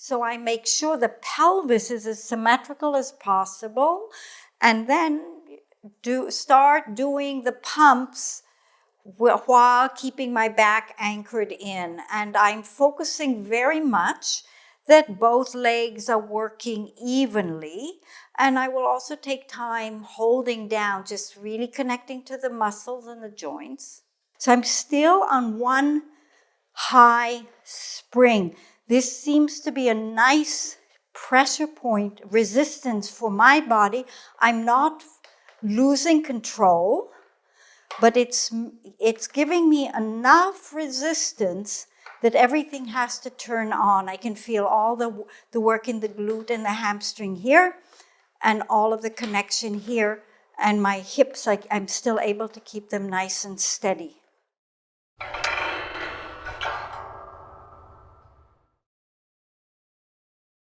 So I make sure the pelvis is as symmetrical as possible, and then start doing the pumps while keeping my back anchored in. And I'm focusing very much that both legs are working evenly. And I will also take time holding down, just really connecting to the muscles and the joints. So I'm still on one high spring. This seems to be a nice pressure point, resistance for my body. I'm not losing control, but it's giving me enough resistance that everything has to turn on. I can feel all the work in the glute and the hamstring here, and all of the connection here, and my hips, I'm still able to keep them nice and steady.